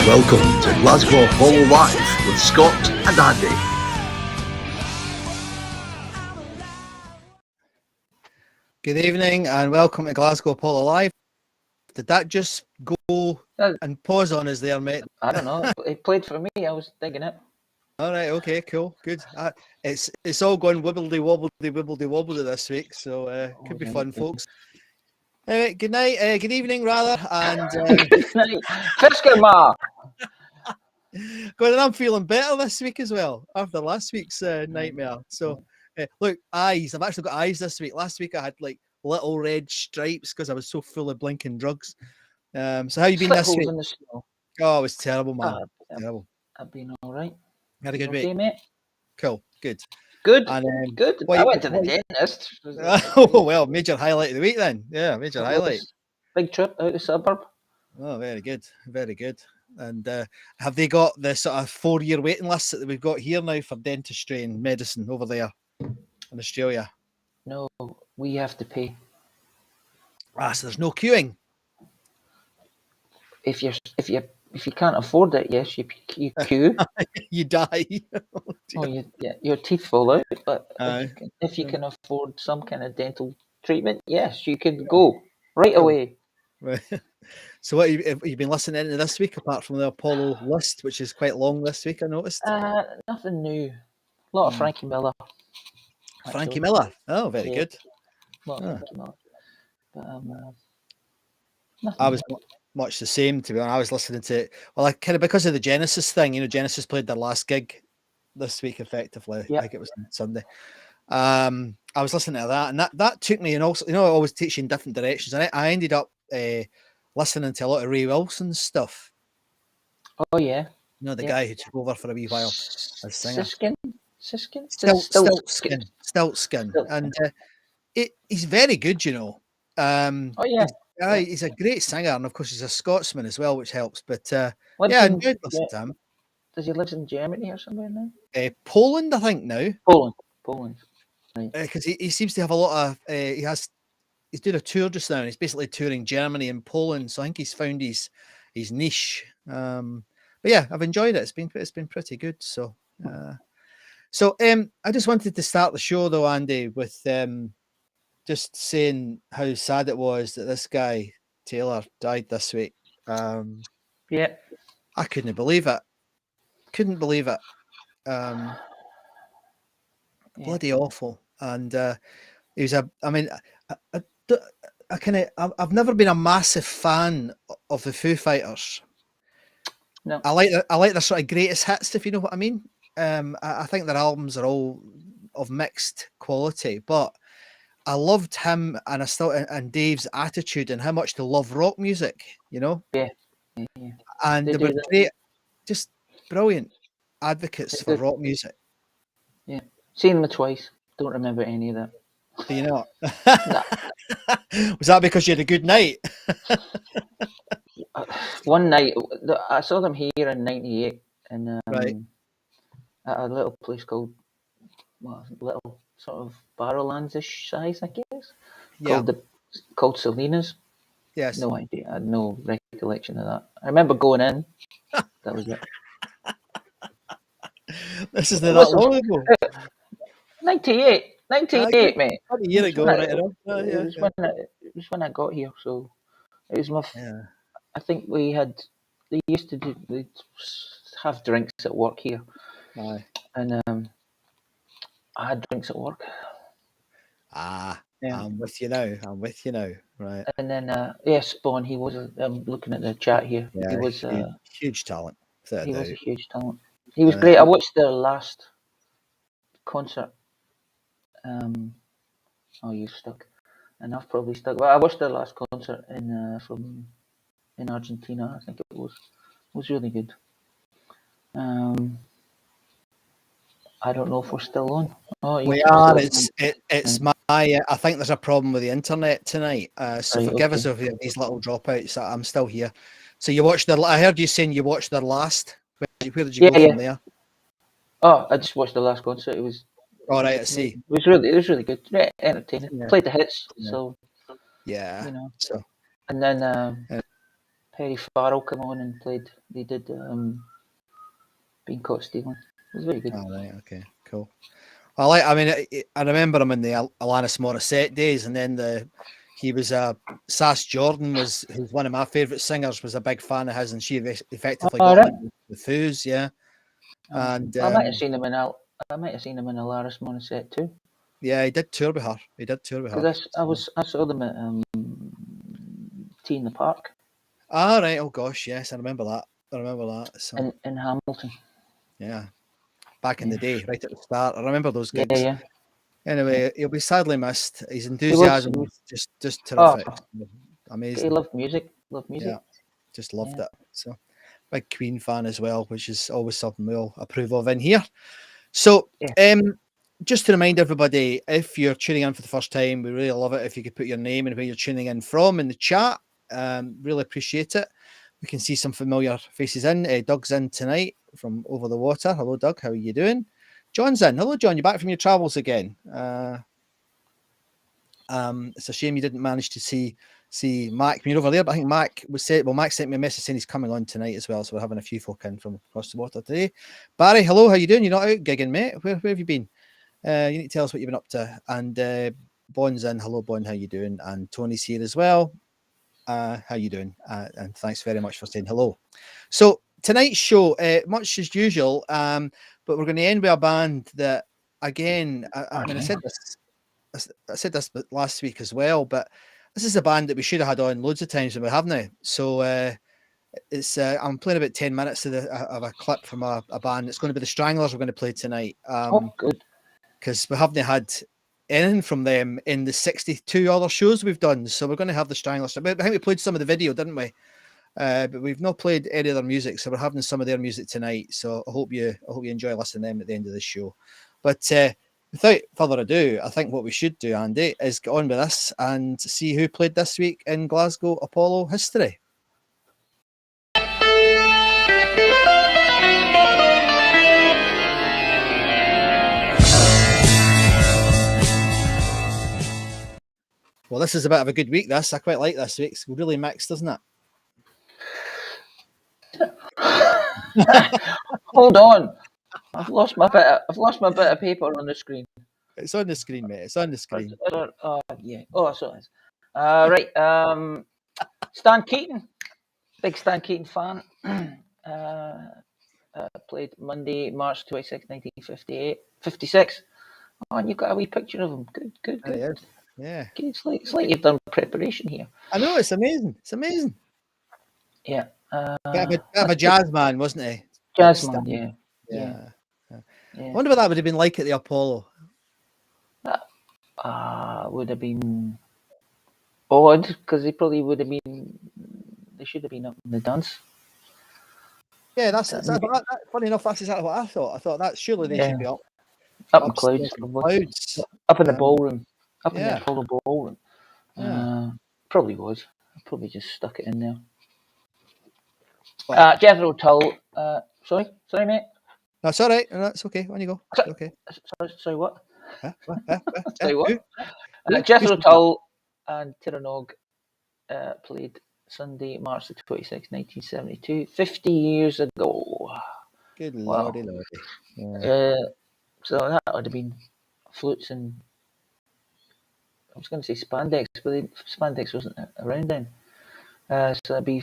Welcome to Glasgow Apollo Live with Scott and Andy. Good evening and welcome to Glasgow Apollo Live. Did that just go and pause on us there, mate? I don't know. It played for me. I was digging it. All right, okay, cool, good. It's all going wibbledy-wobbledy this week, so could be fun, folks. Good night, good evening, rather, and good night, Fiskerma. God, and I'm feeling better this week as well after last week's nightmare. So, look, eyes. I've actually got eyes this week. Last week I had like little red stripes because I was so full of blinking drugs. So how you been this week? In the snow. Oh, it was terrible, man. Terrible. I've been all right. Had a good week, mate. Cool, good. Good. And, good. I went to the dentist. Oh well, major highlight of the week then. Yeah, major highlight. Big trip out of the suburb. Oh, very good, very good. And have they got the sort of 4-year waiting list that we've got here now for dentistry and medicine over there in Australia? No, we have to pay. So there's no queuing. If you can't afford it, yes, you queue. You die. Your teeth fall out. But if you can afford some kind of dental treatment, yes, you can go right away. Right. So what have you been listening to this week, apart from the Apollo list, which is quite long this week, I noticed? Nothing new. A lot of Frankie Miller. Frankie Miller? Oh, very good. A lot of Frankie Miller. But, I was much the same, to be honest. I was listening to it, well, kind of because of the Genesis thing. You know, Genesis played their last gig this week, effectively. Yep. I think it was on Sunday. I was listening to that, and that took me, and also, you know, it always takes you in different directions. And I ended up listening to a lot of Ray Wilson's stuff. Oh yeah, you know, the guy who took over for a wee while as singer. Stiltskin, and he's very good, you know. Oh yeah, he's a great singer, and of course he's a Scotsman as well, which helps. But I enjoyed listening to him. Does he live in Germany or somewhere now? Poland, I think now. Poland. Because he seems to have a lot of he's doing a tour just now, and he's basically touring Germany and Poland. So I think he's found his niche. But yeah, I've enjoyed it. It's been pretty good. So I just wanted to start the show though, Andy, with just saying how sad it was that this guy Taylor died this week. Yeah, I couldn't believe it. Bloody awful. And he was I've never been a massive fan of the Foo Fighters. No, I like their sort of greatest hits, if you know what I mean. I think their albums are all of mixed quality, but I loved him, and and Dave's attitude and how much they love rock music, you know. Yeah. And they were great, just brilliant advocates for rock music. Yeah, seen them twice. Don't remember any of that. Do you not? No. Was that because you had a good night? One night, I saw them here in '98, and right. at a little place called, little sort of Barrowlands-ish size, I guess. Yeah. Called Selena's. Yes. No idea. I had no recollection of that. I remember going in. That was it. This isn't that long ago. 98, mate. About a year ago, right? It was when I got here, so it was my. Yeah. I think they used to they'd have drinks at work here. Aye. And I had drinks at work. Yeah. I'm with you now. Right. And then Spawn, he was looking at the chat here. Yeah, he was huge talent. He was a huge talent. He was great. I watched their last concert. You've stuck. And I've probably stuck. Well, I watched their last concert in Argentina. I think it was really good. I don't know if we're still on. We are. It's my. I think there's a problem with the internet tonight. So forgive us if these little dropouts. I'm still here. So you watched I heard you saying you watched their last. Where did you go from there? Oh, I just watched the last concert. It was. All right, I see. It was really good. Yeah, entertaining. Yeah. Played the hits, so. Yeah. You know. So. And then Perry Farrell came on and played they did Being Caught Stealing. It was very good. Oh, right, okay, cool. I remember him in the Alanis Morissette days, and then he was Sass Jordan who's one of my favourite singers, was a big fan of his, and she effectively got him into the Foos, yeah. And I might have seen him in Alanis Morissette too. Yeah, he did tour with her. Because I saw them at Tea in the Park. Ah, right. Oh gosh, yes, I remember that. So, in Hamilton. Yeah, back in the day, right at the start. I remember those gigs. Yeah. Anyway, he'll be sadly missed. His enthusiasm was just terrific. Amazing. He loved music. Yeah, just loved it. So, big Queen fan as well, which is always something we'll approve of in here. So, just to remind everybody, if you're tuning in for the first time, we really love it if you could put your name and where you're tuning in from in the chat. Really appreciate it. We can see some familiar faces in. Doug's in tonight from over the water. Hello, Doug. How are you doing? John's in. Hello, John. You're back from your travels again. It's a shame you didn't manage to see Mac when you're over there, but I think Mac sent me a message saying he's coming on tonight as well. So we're having a few folk in from across the water today. Barry, hello. How you doing? You're not out gigging, mate. Where have you been? You need to tell us what you've been up to. And Bond's in. Hello, Bond. How you doing? And Tony's here as well. How you doing? And thanks very much for saying hello. So tonight's show, much as usual, but we're going to end with a band that, again, I said this last week as well, but this is a band that we should have had on loads of times and we haven't now. So it's I'm playing about 10 minutes of a clip from a band. It's going to be the Stragglers we're going to play tonight. Good. Because we haven't had anything from them in the 62 other shows we've done. So we're going to have the Stragglers. I think we played some of the video, didn't we? But we've not played any other music. So we're having some of their music tonight. So I hope you enjoy listening to them at the end of the show. But without further ado, I think what we should do, Andy, is get on with this and see who played this week in Glasgow Apollo history. Well, this is a bit of a good week, this. I quite like this week. It's really mixed, doesn't it? Hold on. I've lost my bit of paper on the screen. It's on the screen, mate. It's on the screen. Yeah. Oh, I saw it. Right. Stan Keaton. Big Stan Keaton fan. Played Monday, March 26, 1956. Oh, and you've got a wee picture of him. Good. Yeah. It's like you've done preparation here. I know, it's amazing. Yeah. Bit of a jazz man, wasn't he? Jazz man, yeah. I wonder what that would have been like at the Apollo. Would have been odd, because they probably would have been. They should have been up in the dance. Yeah, that's funny enough. That's exactly what I thought. I thought that surely they should be up in clouds, up in the ballroom, in the Apollo ballroom. Probably was. I probably just stuck it in there. Jethro Tull. Sorry, mate. That's all right. No, that's okay. On you go. Okay. Sorry, what? Sorry, what? Jethro Tull and Taylor played Sunday, March the 26th, 1972, 50 years ago. Good lordy. Yeah. So that would have been flutes and, I was going to say spandex, but spandex wasn't around then. So that'd be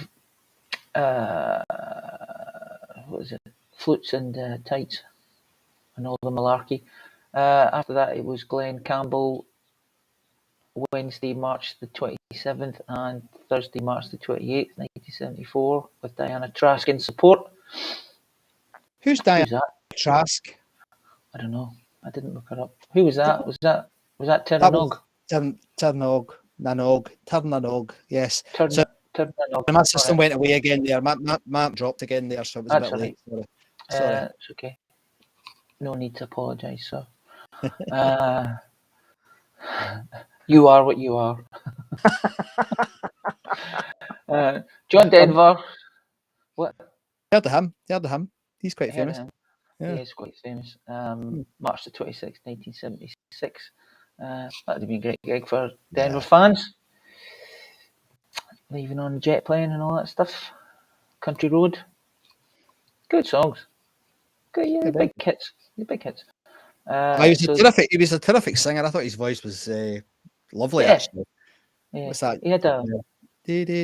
what was it? Flutes and tights and all the malarkey. After that, it was Glenn Campbell, Wednesday, March the 27th, and Thursday, March the 28th, 1974, with Diana Trask in support. Who's Diana Trask? I don't know. I didn't look her up. Who was that? Was that Ternanog? Ternanog, yes. My system went away again there. Map dropped again there, so it was a bit late. Sorry. It's okay. No need to apologise, sir. You are what you are. John Denver. What? Heard of him. He's quite famous. Yeah, he's quite famous. March the 26th, 1976. That would have been a great gig for Denver fans. Leaving on jet plane and all that stuff. Country Road. Good songs. Good, yeah, Yeah, big hits. The big hits. He was a terrific singer. I thought his voice was lovely. Yeah. Actually, Yeah. what's that? He had a. That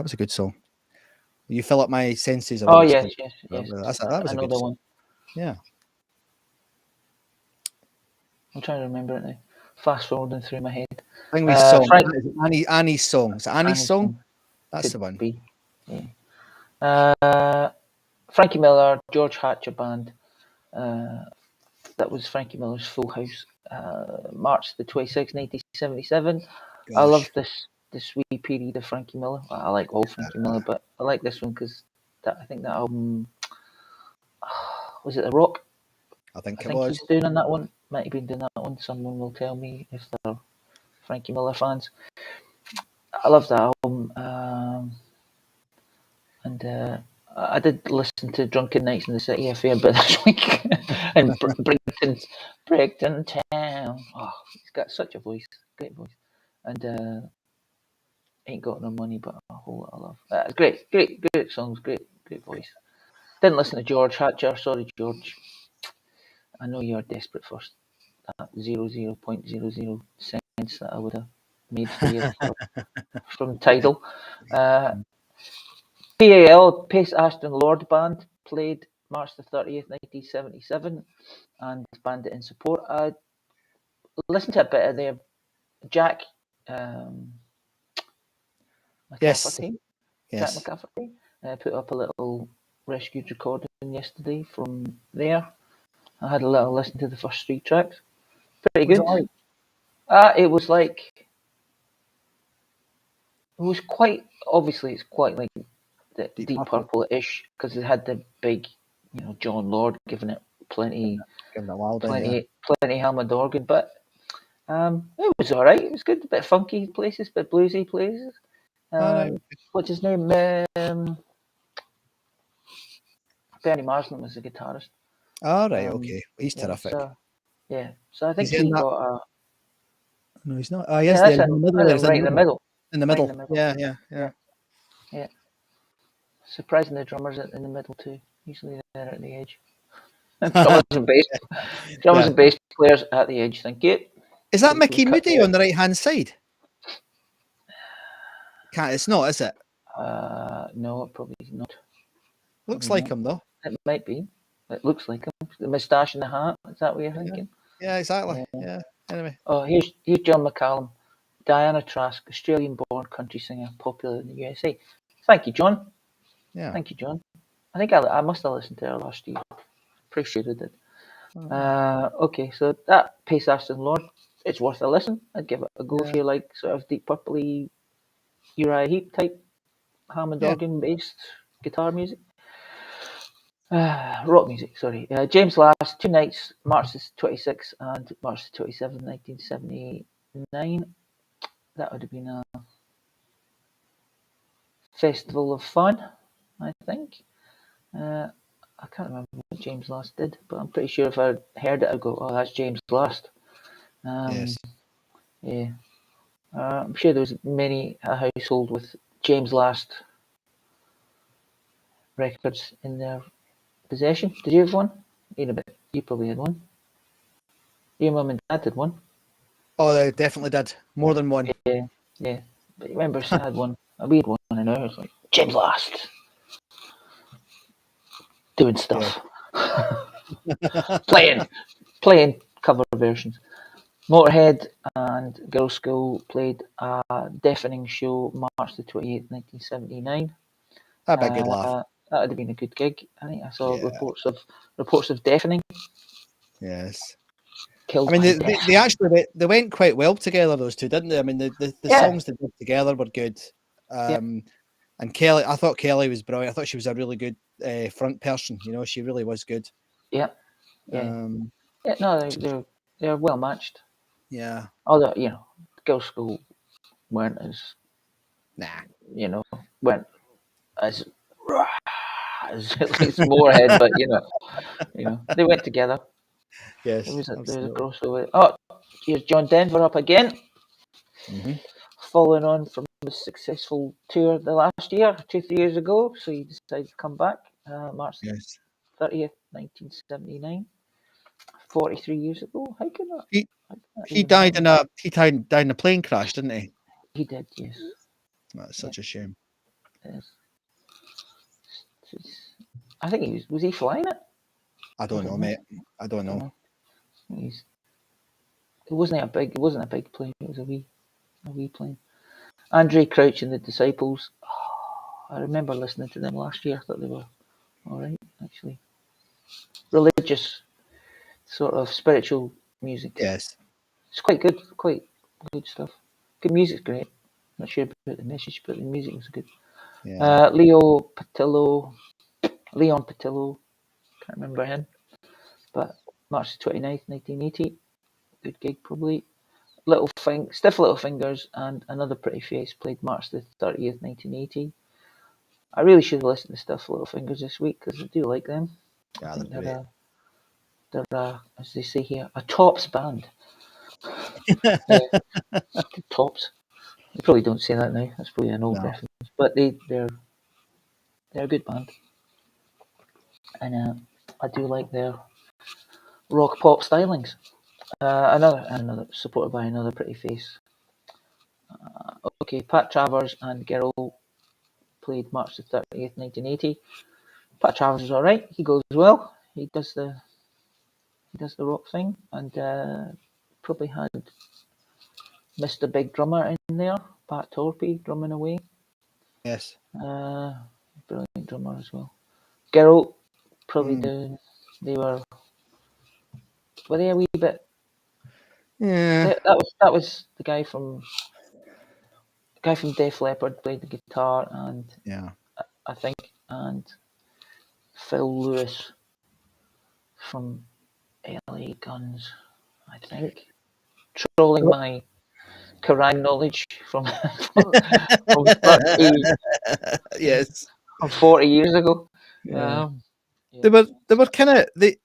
was a good song. You fill up my senses. Oh yes. That was I a know good the song. one. Yeah. I'm trying to remember it now. Fast forwarding through my head. Annie's song. Frank. Annie's song. Is it Annie's song? That's Could the one. be. Yeah. Frankie Miller, George Hatcher Band. That was Frankie Miller's Full House. March the 26th, 1977. I love this wee period of Frankie Miller. I like all Frankie Miller, but I like this one because I think that album was it The Rock? I think He's doing on that one. Might have been doing that one. Someone will tell me if they're Frankie Miller fans. I love that album, and I did listen to Drunken Nights in the City a fair bit this week, and Brighton Town. Oh, he's got such a voice, great voice, and ain't got no money, but a whole lot of love. Great songs, great voice. Didn't listen to George Hatcher. Sorry, George. I know you're desperate for that 0.00 cents that I would have made for you from Tidal. PAL, Pace Ashton Lord Band, played March the 30th, 1977, and Bandit in support. I listened to a bit of their Jack McCafferty. Yes. Jack McCafferty put up a little rescued recording yesterday from there. I had a little listen to the first 3 tracks. Pretty good. It was like, it was quite, obviously it's quite like the Deep Purple-ish, because it had the big, John Lord giving it plenty hammered organ, but it was all right. It was good. A bit funky places, bit bluesy places. What's his name? Bernie Marsden was the guitarist. All right, okay. He's terrific. So I think he got a... No, he's not. He is there in the middle. Right in the middle. In the middle. Yeah. Surprising the drummers in the middle too. Usually they're at the edge. Drummers and bass players at the edge. Thank you. Is that Mickey Moody on the right hand side? It's not, is it? No, it probably is not. Looks like him though. It might be. It looks like him. The moustache and the hat. Is that what you're thinking? Yeah, exactly. Yeah. Anyway. Oh, here's John McCallum, Diana Trask, Australian-born country singer, popular in the USA. Thank you, John. Yeah. Thank you, John. I think I must have listened to her last year. Pretty sure I did. Okay, so that Pace Ashton Lord, it's worth a listen. I'd give it a go if you like sort of Deep Purple-y Uriah Heep type Hammond organ based guitar music. Rock music, sorry. James Last, 2 nights, March the 26th and March the 27th, 1979. That would have been a festival of fun, I think. I can't remember what James Last did, but I'm pretty sure if I heard it, I'd go, oh, that's James Last. Yes. Yeah. I'm sure there was many a household with James Last records in their possession. Did you have one? You probably had one. Your mum and dad had one. Oh, they definitely did. More than one. Yeah. But remember, I had one, a weird one, and I was like, James Last. Doing stuff. Yeah. playing cover versions. Motorhead and Girls' School played a deafening show March the 28th, 1979. That'd be a good laugh. That would have been a good gig. I think I saw reports of deafening. Yes. Killed I mean, they actually went quite well together, those two, didn't they? I mean, the songs they did together were good. And Kelly, I thought Kelly was brilliant. I thought she was a really good front person. She really was good. Yeah. No, they're well matched. Yeah. Although Girls' School weren't as weren't as at least Moorhead, but they went together. Yes, there was a crossover. Oh, here's John Denver up again. Mm-hmm. Following on from most successful tour the last year, 2-3 years ago. So he decided to come back, March Yes. 30th, 1979, 43 years ago. How can that? He How can that he even died happen? in a plane crash, didn't he? He did, yes. That's Yeah. such a shame. Yes. I think he was he flying it? I don't know, mate. I don't know. It wasn't a big plane. It was a wee plane. Andre Crouch and the Disciples. Oh, I remember listening to them last year. I thought they were all right, actually. Religious, sort of spiritual music. Yes. It's quite good stuff. Good music's great. Not sure about the message, but the music was good. Yeah. Leon Patillo, can't remember him, but March 29th, 1980, good gig probably. Stiff Little Fingers and Another Pretty Face played March the 30th, 1980. I really should have listened to Stiff Little Fingers this week because I do like them. Yeah, I think they're great. they're as they say here, a tops band. Tops. They probably don't say that now. That's probably an old No. reference, but they're a good band, and I do like their rock pop stylings. Another supported by Another Pretty Face. Okay, Pat Travers and Gerald played March the 30th, 1980. Pat Travers is all right. He goes well. He does the rock thing, and probably had Mr. Big Drummer in there, Pat Torpey drumming away. Yes. Brilliant drummer as well. Gerald probably they were they a wee bit. Yeah. That was the guy from Def Leppard played the guitar, and Yeah. I think, and Phil Lewis from LA Guns, I think. Trolling my Kerrang knowledge from 30, Yes. from 40 years ago. Yeah. Yeah. They were kind of they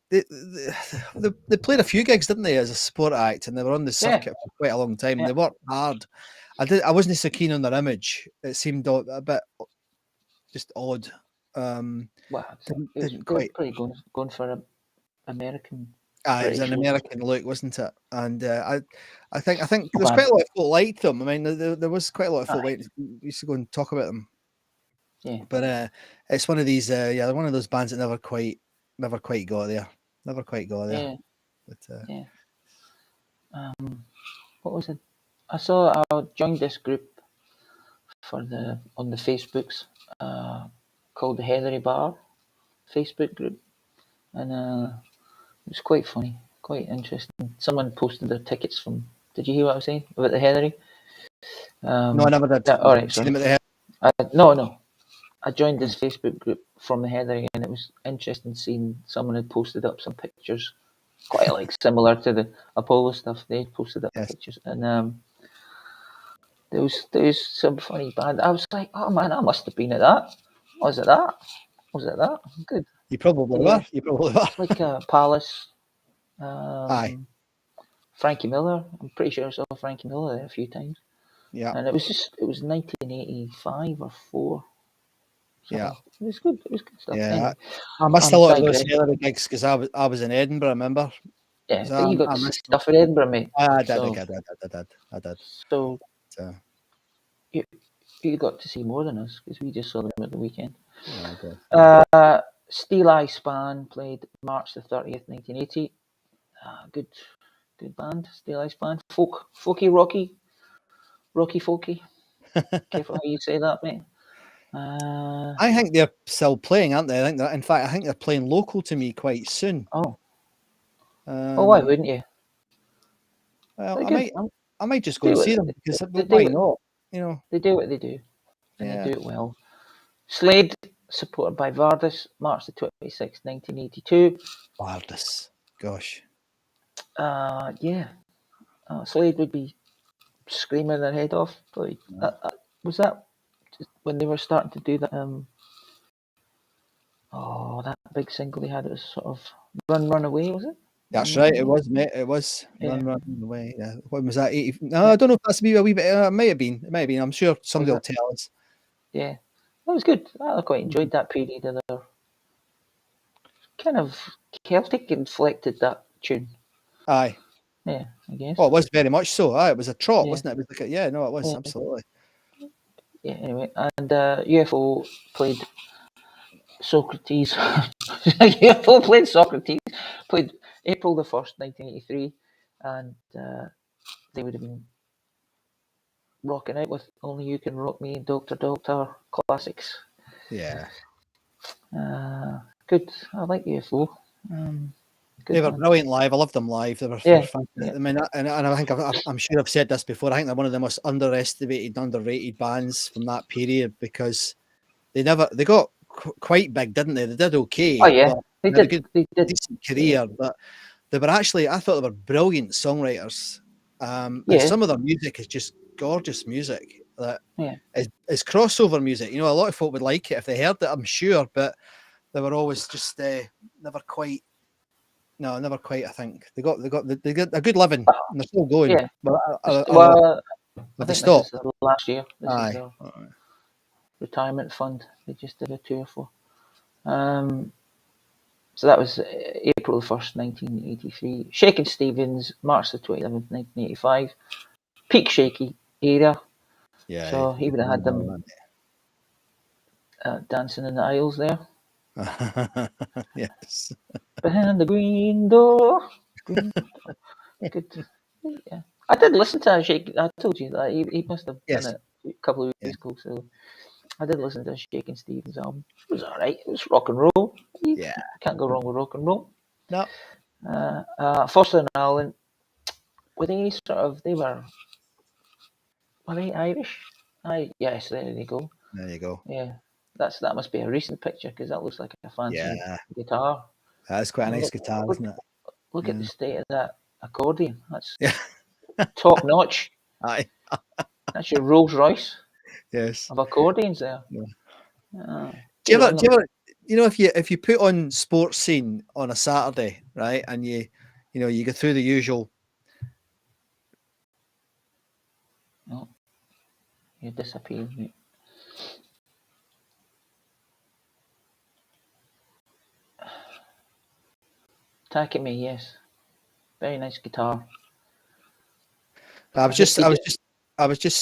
played a few gigs, didn't they, as a support act, and they were on the circuit for quite a long time. Yeah. They worked hard. I wasn't so keen on their image. It seemed a bit just odd. Well, Didn't they were quite. pretty going for an American It was British an look. American look, wasn't it? And I think Not there's bad. quite a lot of folk liked them. I mean, there was quite a lot of folk Aye. used to go and talk about them. Yeah. But it's one of these. They're one of those bands that never quite got there. Never quite got there. Yeah. But Yeah. What was it? I joined this group on the Facebooks, called the Heathery Bar Facebook group, and it was quite funny, quite interesting. Someone posted their tickets from. Did you hear what I was saying about the Heathery? no, I never did. Yeah, all right, See sorry. them at the head. No. I joined this Facebook group from the Heathery, and it was interesting seeing someone had posted up some pictures, quite like similar to the Apollo stuff. They posted up Yes. pictures, and there was some funny band. I was like, oh man, I must have been at that. Was it that? Good. You probably Yeah. were. You probably were. It's like Palace, Aye. Frankie Miller. I'm pretty sure I saw Frankie Miller there a few times. Yeah. And it was 1985 or 4. So Yeah. it was good. It was good stuff. Yeah. Anyway, I missed a I'm lot of those digressing. Hillary gigs because I was in Edinburgh. I remember. Yeah, So but you got I to see missed them. stuff in Edinburgh, mate. I did. So, I did. so So, you got to see more than us because we just saw them at the weekend. oh God. Steel Eye Span played March the 30th, 1980. Good band, Steel Eye Span. Folky, rocky folky. Careful how you say that, mate. I think they're still playing, aren't they? In fact, I think they're playing local to me quite soon. Oh, why Um, wouldn't you? well, They're good. I might just go and see them because They why do not? You know. They do what they do, and Yeah. they do it well. Slade, supported by Vardis, March the 26th, 1982. Bardus. Gosh. Yeah. Slade would be screaming their head off. But was that when they were starting to do that? That big single they had. It was sort of Run Away, was it? That's right. It was, mate. It was. Yeah. Run away. Yeah. When was that? 80? No, I don't know if that's a wee bit. It might have been. It might have been. I'm sure somebody will tell us. Yeah, that was good. I quite enjoyed that period of their kind of Celtic inflected that tune. Aye. Yeah, I guess. Oh, it was very much so. Aye, it was a trot, Yeah. wasn't it? It was like yeah, no, it was Yeah. absolutely. Yeah, anyway, and UFO played Socrates. UFO played Socrates, played April the 1st, 1983, and they would have been rocking out with Only You Can Rock Me and Doctor classics. Yeah. Good. I like UFO. They were band. brilliant live. I loved them live. They were fantastic. Yeah. I mean, and I think I'm sure I've said this before. I think they're one of the most underestimated, underrated bands from that period because they got quite big, didn't they? They did okay. Oh yeah, they had a did. good, They did. decent career, but they were actually. I thought they were brilliant songwriters. And Yeah. some of their music is just gorgeous music. That Yeah. is crossover music. You know, a lot of folk would like it if they heard it, I'm sure, but they were always just never quite. No, never quite. I think they got a good living and they're still going. Yeah. But Well, I they think stopped? this is the last year. This is Aye. their retirement fund. They just did a tour for. So that was April 1st, 1983. Shakin' Stevens, March the 27th, 1985. Peak Shaky era. Yeah. So he would have had them dancing in the aisles there. Yes. Behind the green door. Good. Yeah. I did listen to Shakin'. I told you that he must have done it a couple of weeks ago. So I did listen to Shakin' Stevens album. It was alright. It was rock and roll. Yeah. Can't go wrong with rock and roll. No. Foster and Allen, were they Irish? Yes, there you go. There you go. Yeah. That must be a recent picture because that looks like a fancy guitar. That's quite a nice guitar, isn't it? Look at the state of that accordion. That's Yeah. top notch. Aye. That's your Rolls Royce Yes. of accordions there. Yeah. Do you ever, if you put on Sports Scene on a Saturday, right, and you go through the usual. No, you disappeared. Attack at me, yes. Very nice guitar. I was just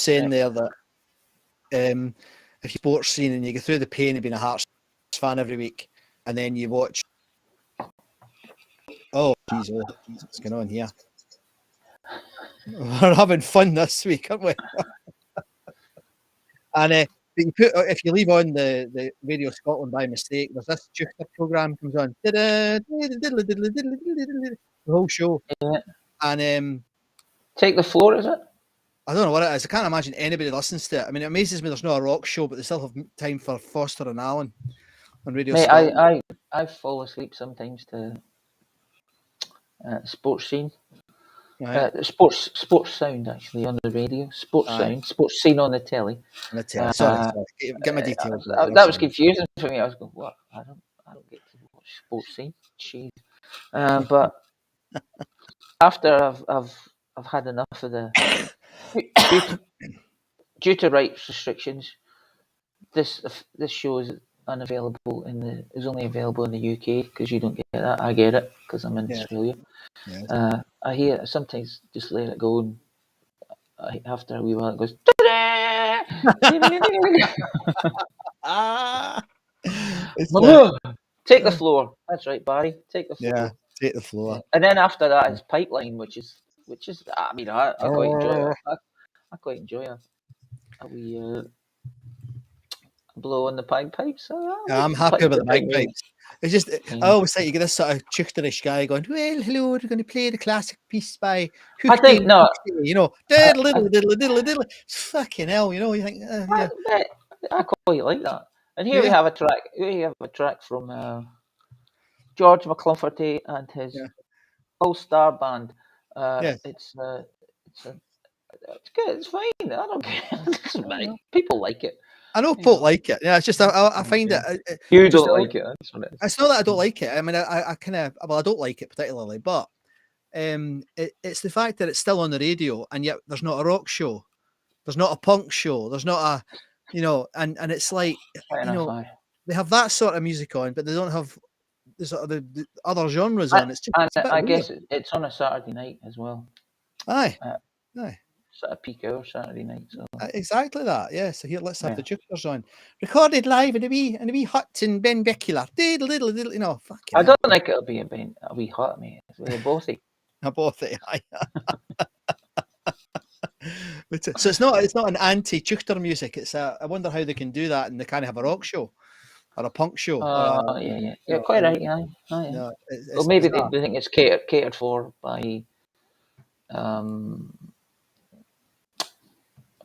saying there that if you Sports Scene and you go through the pain of being a Hearts fan every week, and then you watch. Oh, geez, what's going on here? We're having fun this week, aren't we? And if you leave on the Radio Scotland by mistake, there's this teuchter program comes on. The whole show. Yeah. And Take the Floor, is it? I don't know what it is. I can't imagine anybody listens to it. I mean, it amazes me there's not a rock show, but they still have time for Foster and Allen on Radio Scotland. I fall asleep sometimes to Sports Scene. Right. Sports Sound, actually, on the radio. Sports Sound. Sports Scene on the telly. On the telly. Sorry. Get my details. That was confusing for me. I was going, what? I don't get to watch Sports Scene. Jeez. But after I've had enough of the due to rights restrictions, this show is unavailable is only available in the UK because you don't get that. I get it because I'm in Australia. Yeah. I hear it, sometimes just let it go, and after a wee while it goes. Take the floor. That's right, Barry. Take the floor. Yeah, take the floor. Yeah. And then after that is Pipeline, which is. I mean, I quite enjoy it. I quite enjoy a wee blow on the bagpipes. I'm happy with the bagpipes. It's just, I always think you get this sort of teuchterish guy going, well, hello, we're going to play the classic piece by I think, no. Diddle, diddle. Fucking hell, you think, yeah. I quite like that. And here we have a track. We have a track from George McClumferty and his all-star band. It's good. It's fine. I don't care. People like it. I know folk like it. Yeah, it's just I find it. You don't like it. It's not that I don't like it. I mean, I kind of I don't like it particularly, but It's the fact that it's still on the radio, and yet there's not a rock show, there's not a punk show, there's not a, and it's like, Fair enough, aye. they have that sort of music on, but they don't have the sort of the other genres on. It's just And it's a bit I weird. guess it's on a Saturday night as well. Aye, Aye. Sort of peak hour Saturday night. So exactly that. Yeah. So here, let's have Yeah. the Jupiters on, recorded live in a wee hut in Benbecula. Diddle, fucking I hell. don't think it'll be a wee hot, mate. They're both. I bought it. Aye. So it's not an anti-teuchter music. It's I wonder how they can do that, and they kind of have a rock show or a punk show. Yeah, quite right. Aye. No, Well, maybe bizarre. they think it's catered for by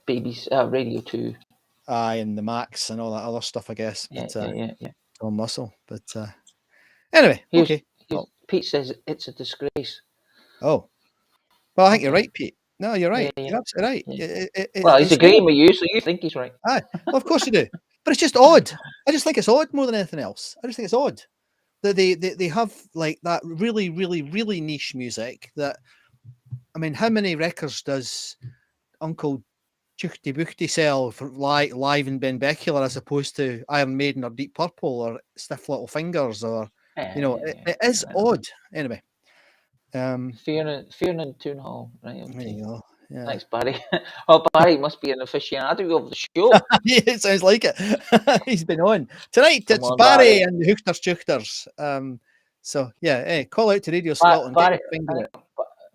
babies, Radio 2. Aye, and the Max and all that other stuff, I guess. Yeah, But, yeah. on muscle. But anyway, okay. Pete says it's a disgrace. Oh, well, I think you're right, Pete. No, you're right. Yeah. You're absolutely right. Yeah. Well, he's agreeing with you, so you think he's right. Aye, well, of course you do. But it's just odd. I just think it's odd more than anything else. I just think it's odd that they have like that really, really, really niche music. That, I mean, how many records does Uncle Chuchty Buchty sell for live in Benbecula as opposed to Iron Maiden or Deep Purple or Stiff Little Fingers or it is odd. Anyway. Fearing and Toon Hall, right? Okay. There you go. Yeah. Thanks, Barry. Oh, Barry must be an aficionado of the show. Yeah, it sounds like it. He's been on tonight. Come It's on, Barry Barry. and the Hoochters. So yeah, call out to Radio Scotland.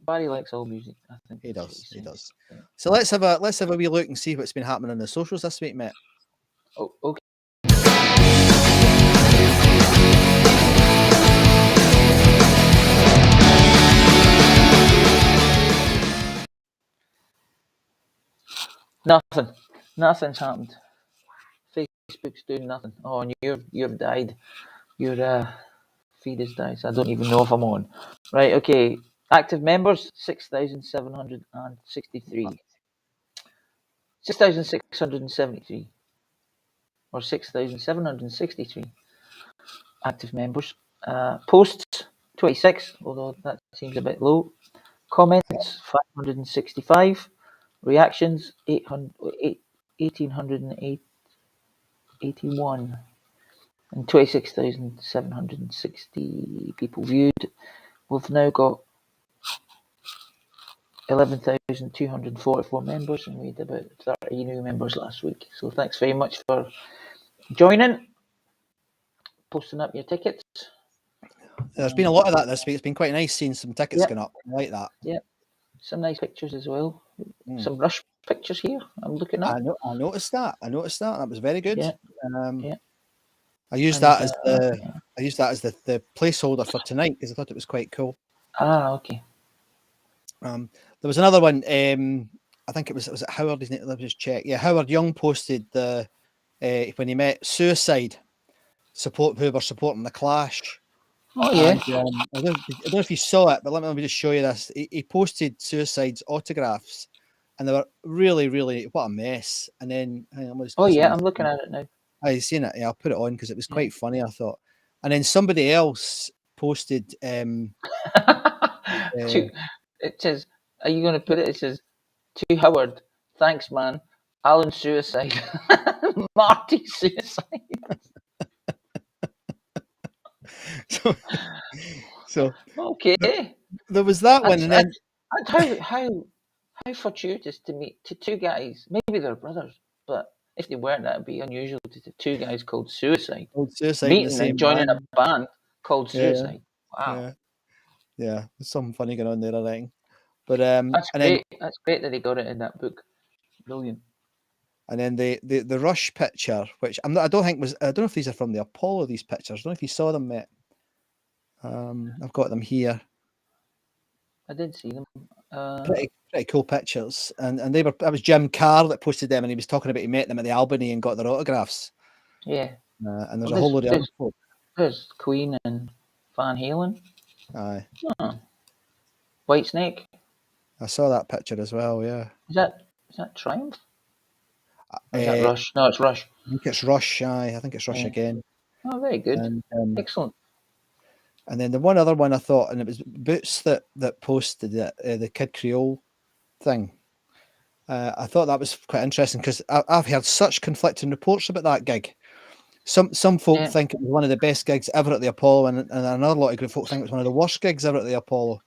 Barry likes all music. I think He does. He does. Yeah. So let's have a wee look and see what's been happening on the socials this week, mate. Oh, okay. Nothing's happened. Facebook's doing nothing. Oh, and you've died. Your feed has died. So I don't even know if I'm on. Right. Okay. Active members 6,763. 6,673 or 6,763 active members. Posts 26, although that seems a bit low. Comments 565. Reactions 1,881. And 26,760 people viewed. We've now got 11,244 members, and we had about 30 new members last week. So thanks very much for joining, posting up your tickets. There's been a lot of that this week. It's been quite nice seeing some tickets going up. I like that. Yeah, some nice pictures as well. Some Rush pictures here. I'm looking at. I noticed that. That was very good. Yeah. I used that as the placeholder for tonight because I thought it was quite cool. Okay. There was another one. I think it was it Howard? His name, let me just check. Yeah, Howard Young posted the when he met Suicide who were supporting the Clash. Oh yeah. And, I don't know if you saw it, but let me just show you this. He posted Suicide's autographs, and they were really, really what a mess. And then I'm looking at it now. I've seen it. Yeah, I'll put it on because it was quite funny, I thought. And then somebody else posted. It says, "Are you going to put it?" It says, "To Howard, thanks, man. Alan Suicide, Marty Suicide." So okay. There was that one, and then how fortuitous to meet two guys. Maybe they're brothers, but if they weren't, that'd be unusual to two guys called Suicide. Meeting and joining a band called Suicide. Wow. Yeah, there's something funny going on there, I think. But that's great. That's great that he got it in that book. Brilliant. And then the Rush picture, which I don't know if these are from the Apollo. These pictures, I don't know if you saw them, mate. I've got them here. I did see them. Pretty cool pictures, and that was Jim Carr that posted them, and he was talking about he met them at the Albany and got their autographs. Yeah. And there's a whole load of other folk. There's Queen and Van Halen. Aye. Oh. Whitesnake. I saw that picture as well. Yeah. Is that Triumph? Or is that Rush? No, it's Rush. I think it's Rush. Aye, I think it's Rush again. Oh, very good. And, excellent. And then the one other one I thought, and it was Boots that posted the Kid Creole thing. I thought that was quite interesting because I've heard such conflicting reports about that gig. Some folk think it was one of the best gigs ever at the Apollo, and another lot of good folk think it was one of the worst gigs ever at the Apollo.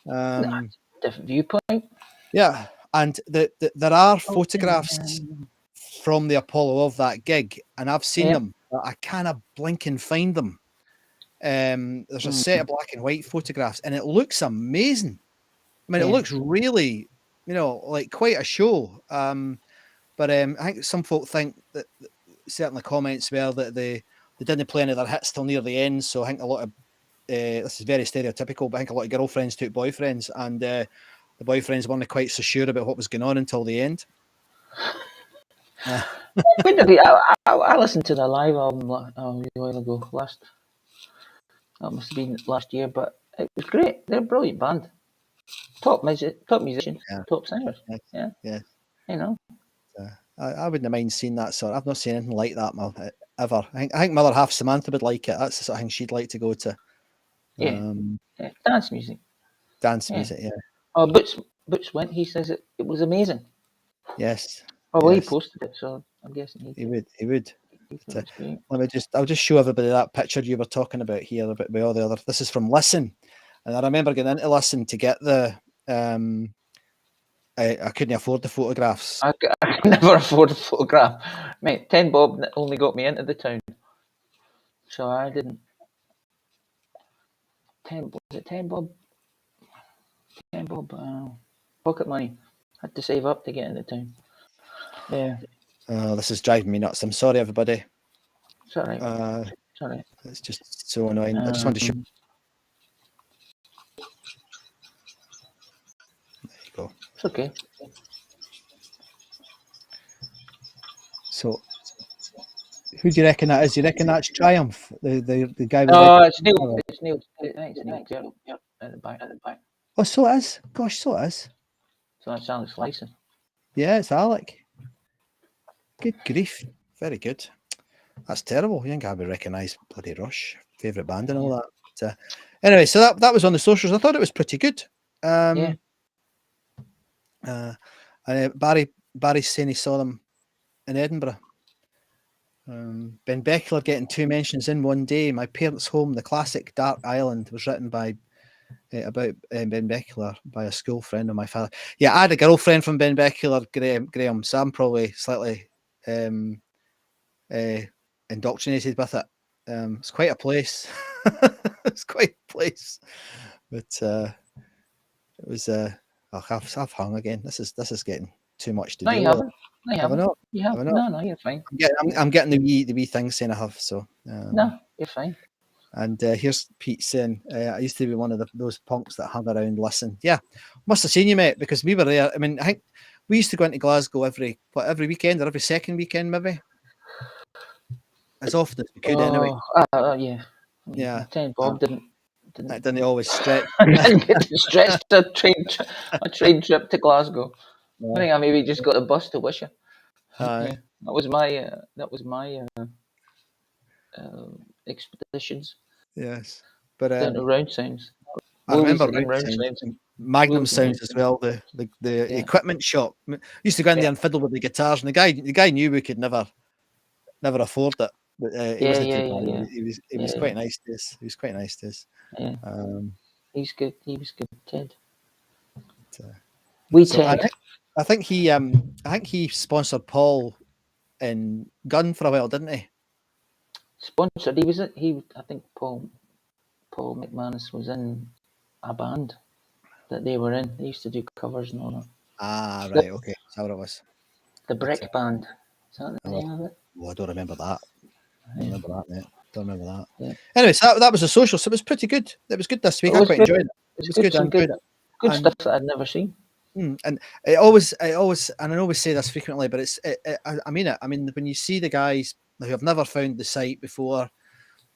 Different viewpoint. Yeah, and there are photographs from the Apollo of that gig, and I've seen them. But I cannot blink and find them. There's a set of black and white photographs, and it looks amazing. I mean, it looks really, like quite a show. But I think some folk think that certainly comments were that they didn't play any of their hits till near the end. So I think a lot of this is very stereotypical, but I think a lot of girlfriends took boyfriends, and the boyfriends weren't quite so sure about what was going on until the end. I listened to the live album a while ago. That must have been last year, but it was great. They're a brilliant band. Top musicians, top singers. Yeah. I wouldn't mind seeing that sort. I've not seen anything like that ever. I think Mother Half Samantha would like it. That's the sort of thing she'd like to go to. Dance music. Music, yeah. Oh, Butch went. He says it was amazing. Yes. Well, he posted it, so I'm guessing he would. Great. I'll just show everybody that picture you were talking about here about all the other. This is from Listen, and I remember getting into Listen to get the. I couldn't afford the photographs. I could never afford a photograph, mate. 10 bob only got me into the town, so I didn't. 10 bob? 10 bob. Pocket money. Had to save up to get into town. Yeah. This is driving me nuts. I'm sorry, everybody. It's all right. It's just so annoying. I just wanted to show. There you go. It's okay. So, who do you reckon that is? Do you reckon that's Triumph? The guy with It's Neil. It's Neil. Yep. At the back. Oh, so it is. Gosh, so it is. So that's Alex Lyson. Yeah, it's Alec. Good grief. Very good. That's terrible. You think I would recognise bloody Rush, favourite band and all that. But, anyway, so that was on the socials. I thought it was pretty good. And Barry's saying he saw them in Edinburgh. Ben Beckler getting 2 mentions in one day. My Parents' Home, the classic Dark Island, was written by about Ben Beckler by a school friend of my father. Yeah, I had a girlfriend from Ben Beckler, Graham, so I'm probably slightly indoctrinated with it. It's quite a place. It's quite a place. But it was I've hung again. This is getting too much to do. You haven't. No, you're fine. I'm getting the wee thing saying I have. So no, you're fine. And here's Pete saying, I used to be one of those punks that hung around Listen. Yeah, must have seen you, mate, because we were there. I mean, I think we used to go into Glasgow every weekend or every second weekend, maybe. As often as we could, anyway. Yeah. 10 bob didn't always stretch. Didn't get stretched a train trip to Glasgow. Yeah. I think I maybe just got a bus to Wishaw. That was my expeditions. Yes, but round sounds. I remember round sounds. Magnum sounds as well. The equipment shop. We used to go in there and fiddle with the guitars, and the guy knew we could never afford it. But he was quite nice to us. He was quite nice to us. Yeah. He's good. He was good, Ted. Ted. I think he sponsored Paul in Gun for a while, didn't he? Sponsored. I think Paul McManus was in a band that they were in. They used to do covers and all that. Ah, right. Okay, that's what it was. The Brick Band. Is that the name of it? Oh, I don't remember that. I don't remember that, mate. Don't remember that. Yeah. Anyway, so that was a social. So it was pretty good. It was good this week. I quite enjoyed it. It was good. I enjoyed it. Good stuff that I'd never seen. And I always, and I always say this frequently, but I mean it. I mean, when you see the guys who have never found the site before,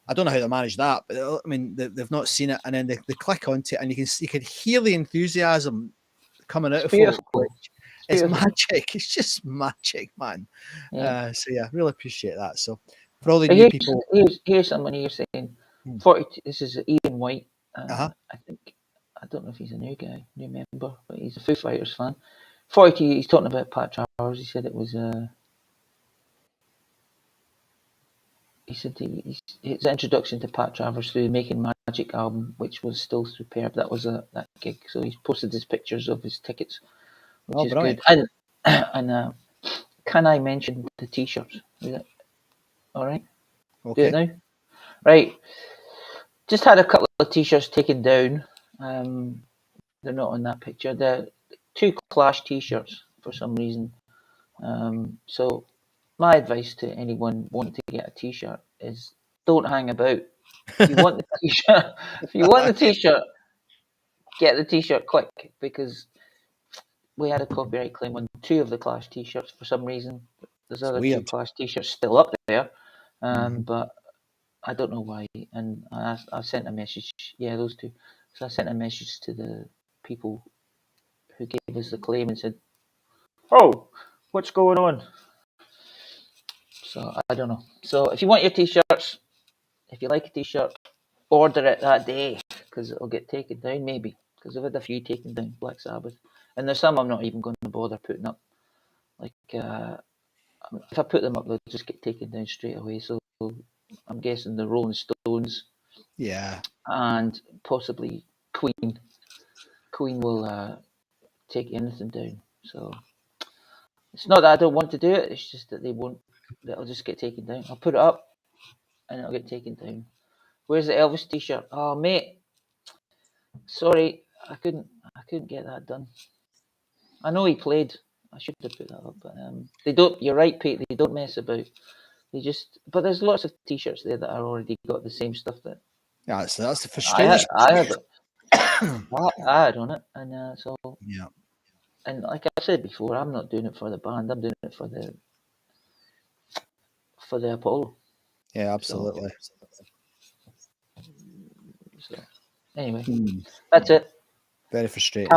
I don't know how they manage that, but I mean, they've not seen it, and then they click onto it, and you can hear the enthusiasm coming out of it. It's magic. It's just magic, man. Yeah. So yeah, really appreciate that. So for all the new people, here's someone you're saying 42. This is Ian White. Uh-huh. I think, I don't know if he's a new guy, new member, but he's a Foo Fighters fan. 42. He's talking about Pat Travers. He said it was. He said his introduction to Pat Travers through the Making Magic album, which was still superb. That was that gig. So he's posted his pictures of his tickets, which is brilliant. good. And can I mention the T-shirts? Is it all right? Okay. Do it now. Right. Just had a couple of T-shirts taken down. They're not on that picture. They're 2 Clash T-shirts for some reason. So my advice to anyone wanting to get a T-shirt is don't hang about. If you want the T-shirt, get the T-shirt quick, because we had a copyright claim on 2 of the Clash T-shirts for some reason. There's other 2 Clash T-shirts still up there, but I don't know why. And I sent a message. Yeah, those 2. So I sent a message to the people who gave us the claim and said, "Oh, what's going on?" So I don't know. So if you want your T-shirts, if you like a T-shirt, order it that day, because it'll get taken down maybe. Because I've had a few taken down, Black Sabbath, and there's some I'm not even going to bother putting up. Like if I put them up, they'll just get taken down straight away. So I'm guessing the Rolling Stones, and possibly Queen. Queen will take anything down. So it's not that I don't want to do it. It's just that they won't. That'll just get taken down. I'll put it up, and it'll get taken down. Where's the Elvis T-shirt? Oh, mate, sorry, I couldn't get that done. I know he played. I should have put that up, but they don't. You're right, Pete. They don't mess about. They just. But there's lots of T-shirts there that are already got the same stuff that. Yeah, so that's the frustration. I had it. I had on it, and so. Yeah. And like I said before, I'm not doing it for the band. I'm doing it for the Apollo. Yeah, absolutely. So anyway, that's it. Very frustrating.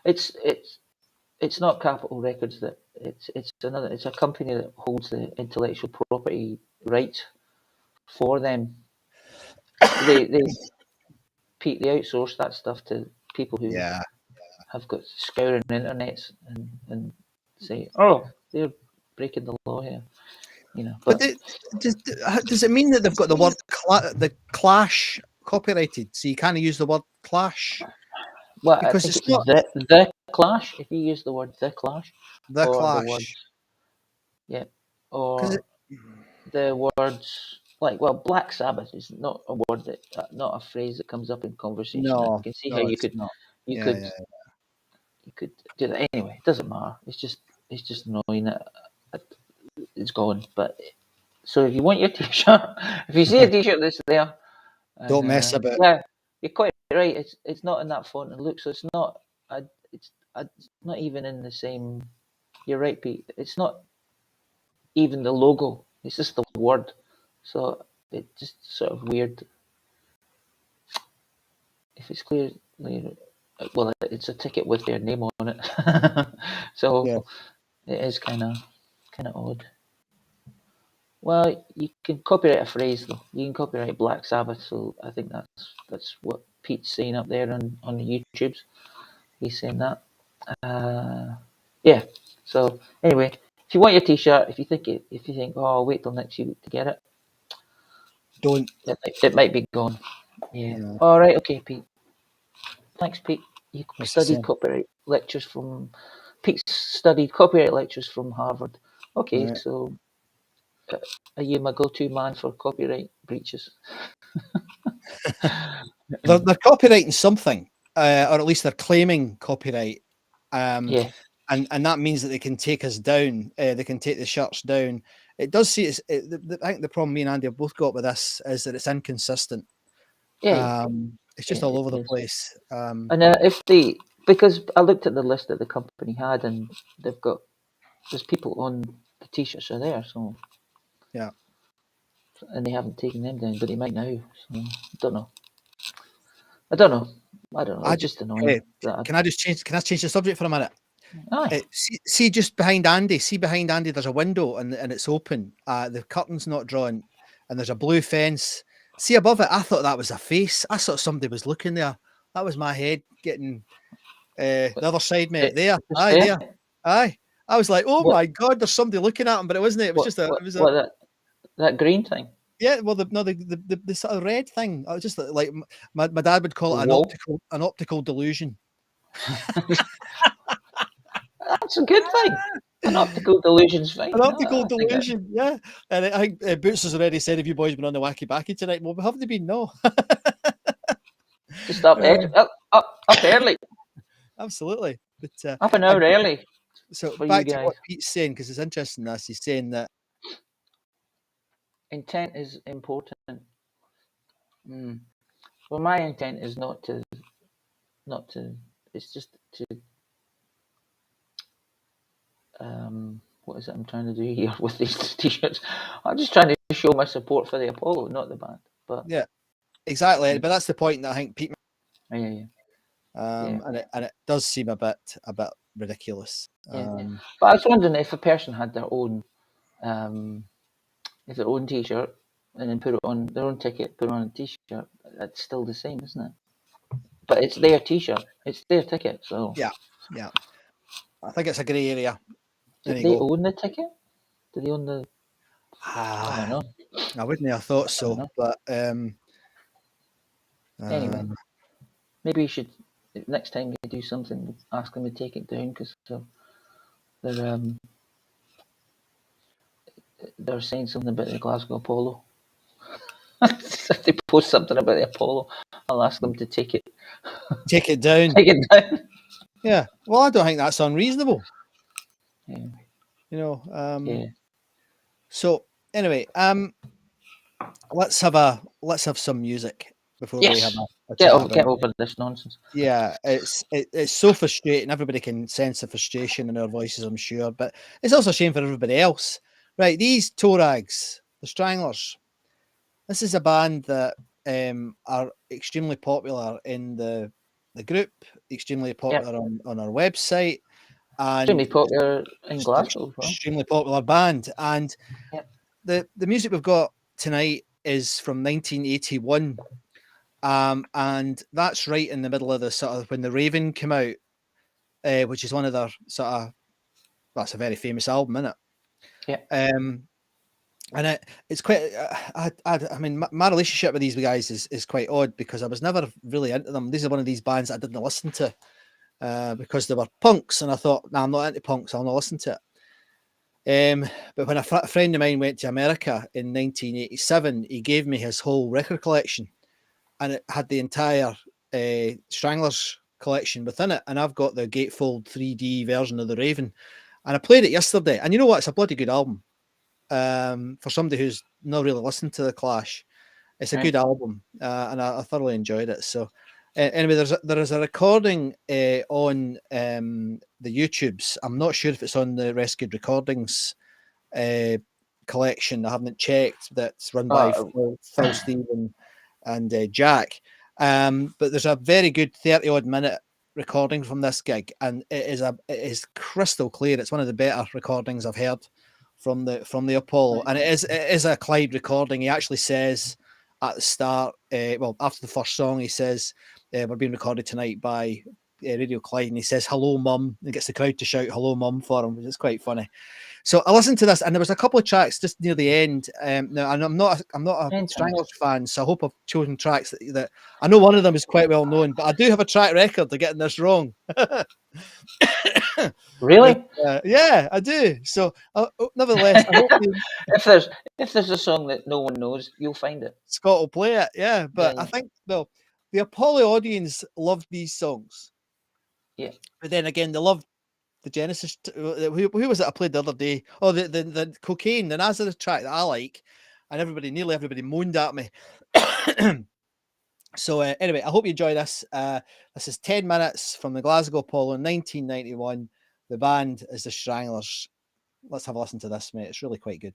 It's not Capitol Records that it's a company that holds the intellectual property rights for them. They outsource that stuff to people who have got scouring internets and say, oh, they're breaking the law here. You know, but does it mean that they've got the word the Clash copyrighted, so you can't use the word Clash? Well, because it's not the Clash. If you use the word the Clash, the Clash, the word, or the words like, well, Black Sabbath is not a word not a phrase that comes up in conversation. No, I can see how you could do that. Anyway, it doesn't matter. It's just annoying that it's gone. But so if you want your T-shirt, if you see a T-shirt that's there, don't mess about. Yeah, you're quite right. It's not in that font and look, so it's not. It's not even in the same. You're right, Pete. It's not even the logo. It's just the word. So it's just sort of weird. If it's clearly, well, it's a ticket with their name on it, so it is kind of odd. Well, you can copyright a phrase though. You can copyright Black Sabbath, so I think that's what Pete's saying up there on the YouTubes. He's saying that. Yeah. So anyway, if you want your T-shirt, if you think, oh, I'll wait till next week to get it, don't. It might be gone. Yeah. All right. Okay, Pete. Thanks, Pete. You studied copyright lectures from. Pete studied copyright lectures from Harvard. Okay, so. Are you my go-to man for copyright breaches? They're copyrighting something, or at least they're claiming copyright. And that means that they can take us down. They can take the shirts down. It does see. I think the problem me and Andy have both got with this is that it's inconsistent. It's just all over the place. And because I looked at the list that the company had, and there's people on the T-shirts are there, so. Yeah. And they haven't taken them down, but they might now. So I don't know. It's just annoying. Can I change the subject for a minute? See just behind Andy. See behind Andy. There's a window and it's open. The curtain's not drawn, and there's a blue fence. See above it, I thought that was a face. I thought somebody was looking there. That was my head getting the other side, mate. There, Just aye, there, aye. I was like, oh What- my god, there's somebody looking at him, but it wasn't. It was just a. It was a. That green thing? Yeah, well, the sort of red thing. I was just like my dad would call it Wall? an optical delusion. That's a good thing. An optical delusion's fine. An optical I think delusion, yeah. And I think Boots has already said, "Have you boys been on the wacky backy tonight?" Well, have they been? No. Just up early. Absolutely, but Up an hour early. So for back you to guys. what Pete's saying, because it's interesting. This he's saying that Intent is important. Well, my intent is not to. It's just to. What is it I'm trying to do here with these t-shirts? I'm just trying to show my support for the Apollo, not the band. But yeah, exactly. But that's the point that I think Pete. yeah. And it does seem a bit ridiculous. But I was wondering if a person had their own t-shirt and then put it on their own ticket, put it on a t-shirt, that's still the same, isn't it? But it's their t-shirt, it's their ticket, so yeah. I think it's a grey area. Do they own the ticket? Do they own the? I don't know. I wouldn't have thought so, but anyway, maybe you should next time you do something, ask them to take it down because they're saying something about the Glasgow Apollo. If they post something about the Apollo, I'll ask them to take it down. Take it down. Yeah. Well, I don't think that's unreasonable. Yeah. You know. Yeah. So anyway, let's have some music before we have a get over this nonsense. Yeah, it's so frustrating. Everybody can sense the frustration in our voices, I'm sure, but it's also a shame for everybody else. Right, these toe rags, the Stragglers. This is a band that are extremely popular in the group, extremely popular on our website, and extremely popular in Glasgow. Extremely popular band, and the music we've got tonight is from 1981, and that's right in the middle of the sort of when the Raven came out, which is one of their sort of that's a very famous album, isn't it? Yeah. And it's quite. I mean, my relationship with these guys is quite odd because I was never really into them. These are one of these bands I didn't listen to because they were punks, and I thought, nah, I'm not into punks. I'll not listen to it. But when a friend of mine went to America in 1987, he gave me his whole record collection, and it had the entire Stragglers collection within it. And I've got the gatefold 3D version of the Raven, and I played it yesterday. And you know what? It's a bloody good album. For somebody who's not really listened to the Clash, it's a good album, and I thoroughly enjoyed it. So anyway, there is a recording on the YouTubes. I'm not sure if it's on the Rescued Recordings collection. I haven't checked. That's run by Phil Stephen and Jack. But there's a very good 30-odd minute recording from this gig, and it is crystal clear. It's one of the better recordings I've heard from the Apollo, and it is a Clyde recording. He actually says at the start, after the first song, he says we're being recorded tonight by Radio Clyde, and he says hello mum, and gets the crowd to shout hello mum for him, which is quite funny. So I listened to this, and there was a couple of tracks just near the end. Now, and I'm not a Stragglers fan, so I hope I've chosen tracks that I know one of them is quite well known, but I do have a track record of getting this wrong. Really? Yeah, I do. So, nevertheless, I hope if there's a song that no one knows, you'll find it. Scott will play it. Yeah, but I think the Apollo audience loved these songs. Yeah, but then again, they loved the Genesis. Who was it I played the other day? Oh, the Cocaine, the Nazareth track that I like, and nearly everybody moaned at me. So anyway, I hope you enjoy this. This is 10 minutes from the Glasgow Apollo in 1991. The band is the Stragglers. Let's have a listen to this, mate. It's really quite good.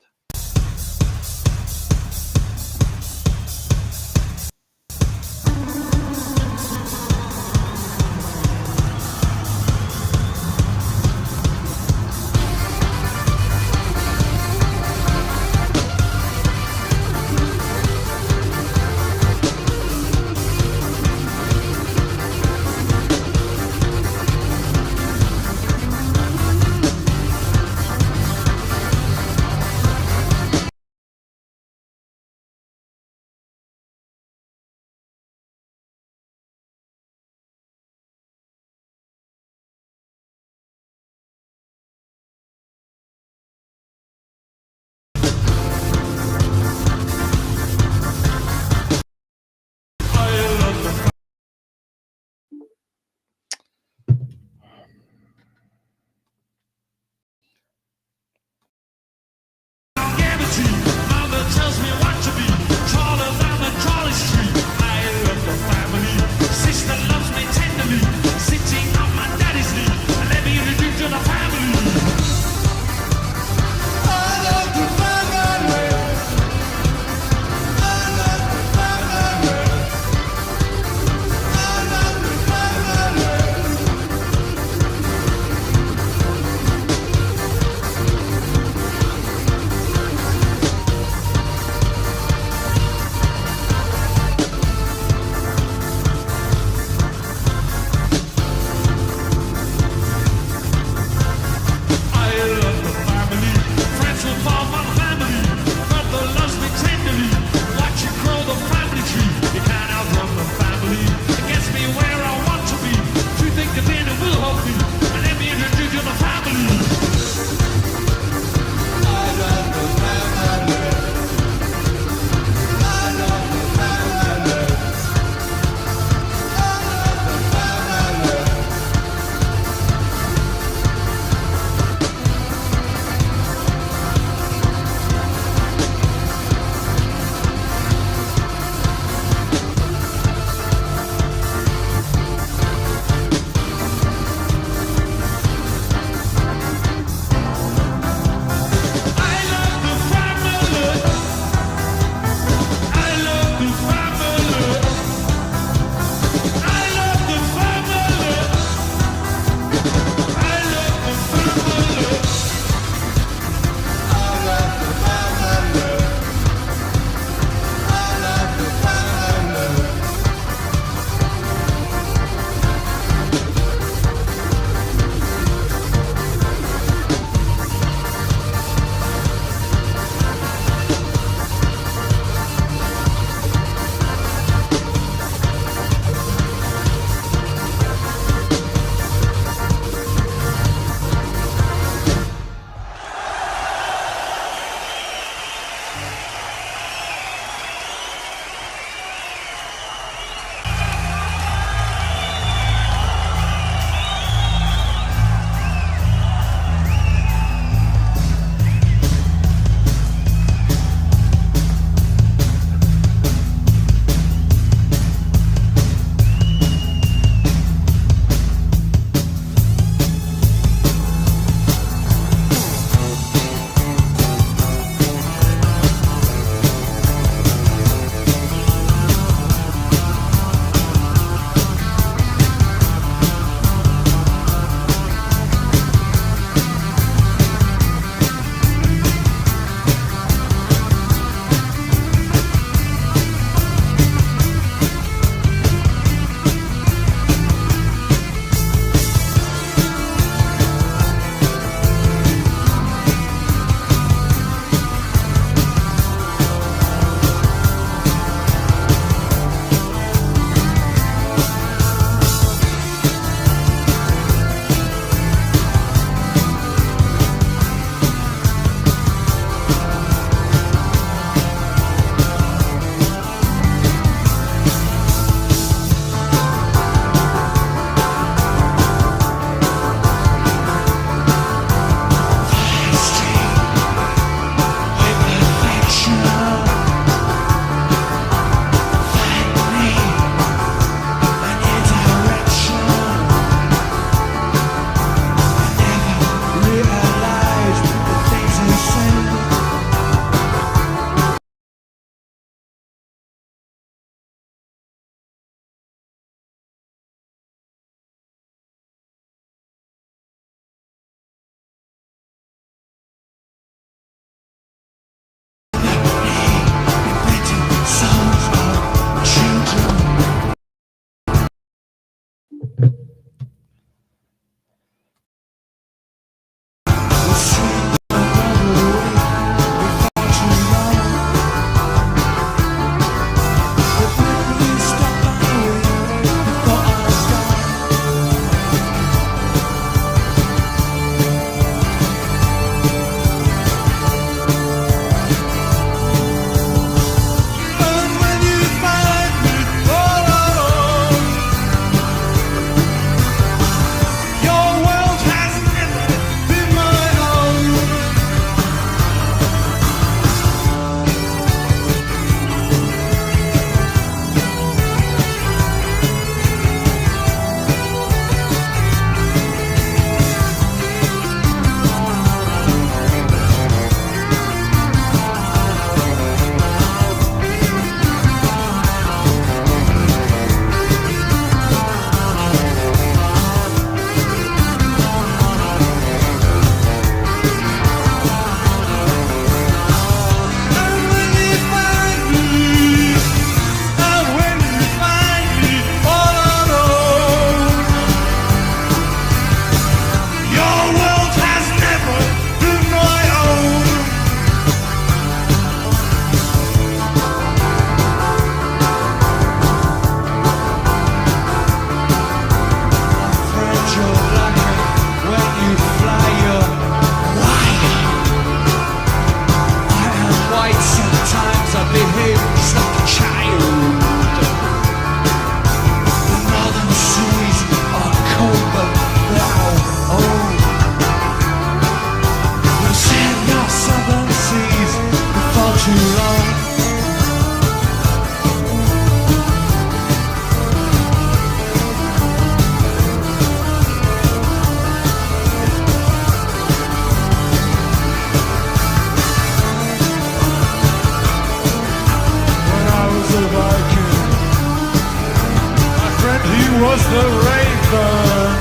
was the raven.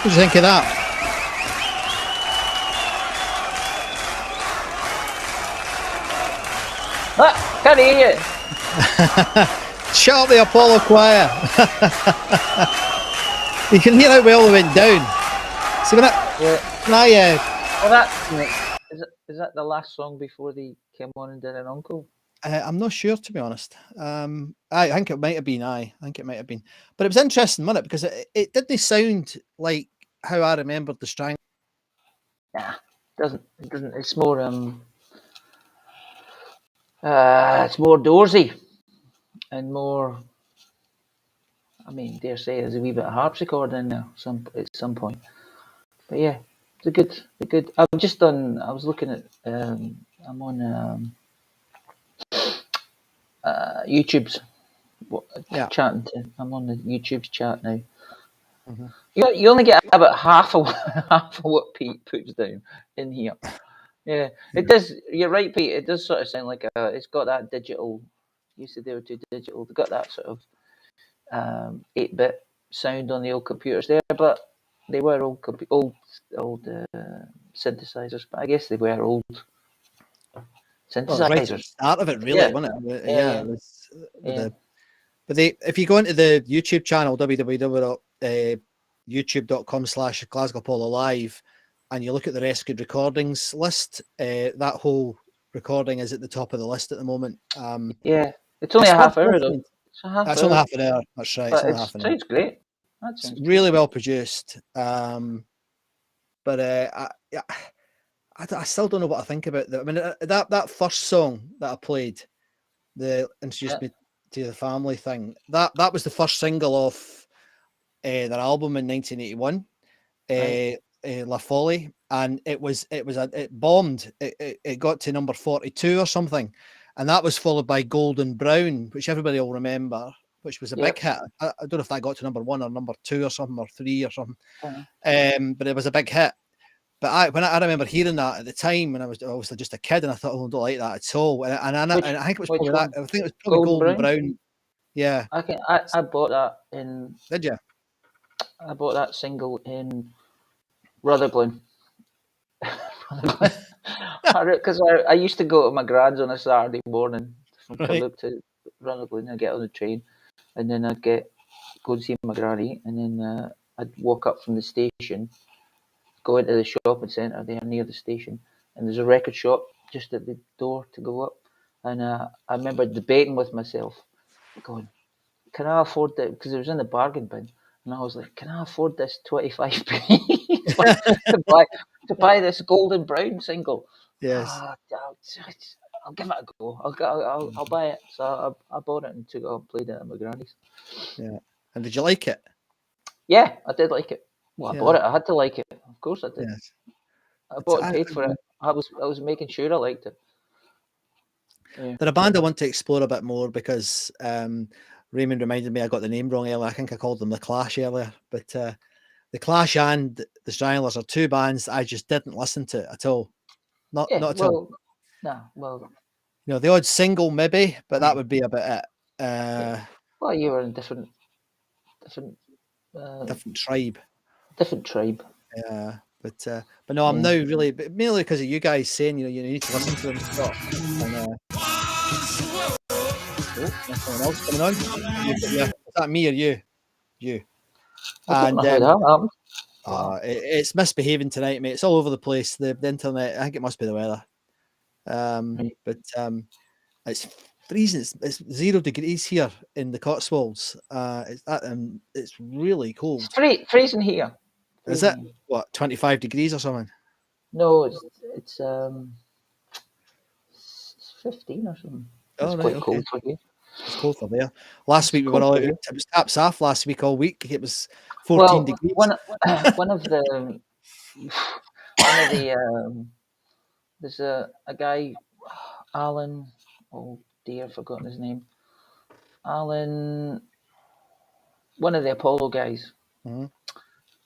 What do you think of that? Ah, can't hear you. Shut up, the Apollo choir. You can hear how well they went down. See, when Well, that is that the last song before they came on and did an encore? I'm not sure, to be honest. I think it might have been. I think it might have been. But it was interesting, wasn't it? Because it didn't sound like how I remembered the Strang. Nah, it doesn't. It's more it's more Doorsy and more. I mean, dare say there's a wee bit of harpsichord in there at some point. But yeah, it's a good. I've just done. I was looking at. I'm on YouTube's chatting to. I'm on the YouTube's chat now. Mm-hmm. You only get about half of what Pete puts down in here. Yeah, it does. You're right, Pete. It does sort of sound like it's got that digital. Used to do digital. They've got that sort of 8-bit sound on the old computers there, but they were old synthesizers. But I guess they were old synthesizers. Well, right at the start of it, really, wasn't it? Yeah. It was, but if you go into the YouTube channel www.youtube.com/Glasgow Apollo Live, and you look at the rescued recordings list, that whole recording is at the top of the list at the moment. It's only a half hour though. That's only half an hour. That's right. But it's only half an hour. Sounds great. It's really well produced. But I still don't know what I think about that. I mean, that first song that I played, the Introduce Me to the Family thing, that was the first single off their album in 1981, La Folie, and it bombed. It got to number 42 or something, and that was followed by Golden Brown, which everybody will remember, which was a big hit. I don't know if that got to number 1 or number 2 or something, or 3 or something. But it was a big hit. But I remember hearing that at the time when I was obviously just a kid, and I thought, I don't like that at all. And I think it was probably that. I think it was probably Golden Brown. Yeah. I bought that in. Did you? I bought that single in Rutherglen. Because I used to go to my gran's on a Saturday morning from Pembroke to Rutherglen. I'd get on the train, and then I'd go and see my granny, and then I'd walk up from the station, go into the shopping centre there near the station, and there's a record shop just at the door to go up. And I remember debating with myself, going, can I afford that? Because it was in the bargain bin. And I was like, can I afford this 25p to buy this Golden Brown single? Yes. I'll give it a go. I'll buy it. So I bought it and took it and played it at my granny's. Yeah. And did you like it? Yeah, I did like it. Well, I bought it. I had to like it. Of course I did. Yes. I bought and paid for it. I was making sure I liked it. Yeah. They're a band I want to explore a bit more because Raymond reminded me I got the name wrong earlier. I think I called them The Clash earlier. But The Clash and the Stragglers are two bands I just didn't listen to at all. Not at all. Nah, well, The odd single maybe, but that would be about it. well, you were in different Different tribe. tribe. Yeah, but no, I'm now really, but mainly because of you guys saying, you need to listen to them, Scott. And, there's someone else coming on. Yeah, is that me or you? You. I don't And know how that happened. it's misbehaving tonight, mate. It's all over the place. The internet. I think it must be the weather. Right. But it's freezing. It's 0 degrees here in the Cotswolds. It's really cold. It's freezing here. Is it what 25 degrees or something? No, it's 15 or something. Oh, It's right, quite okay. cold for here. It's cold for there. Last week we were cold all for out. you. It was taps off last week all week. It was 14 degrees. One of the there's a guy, Alan. Oh dear, I've forgotten his name. Alan, one of the Apollo guys. Mhm.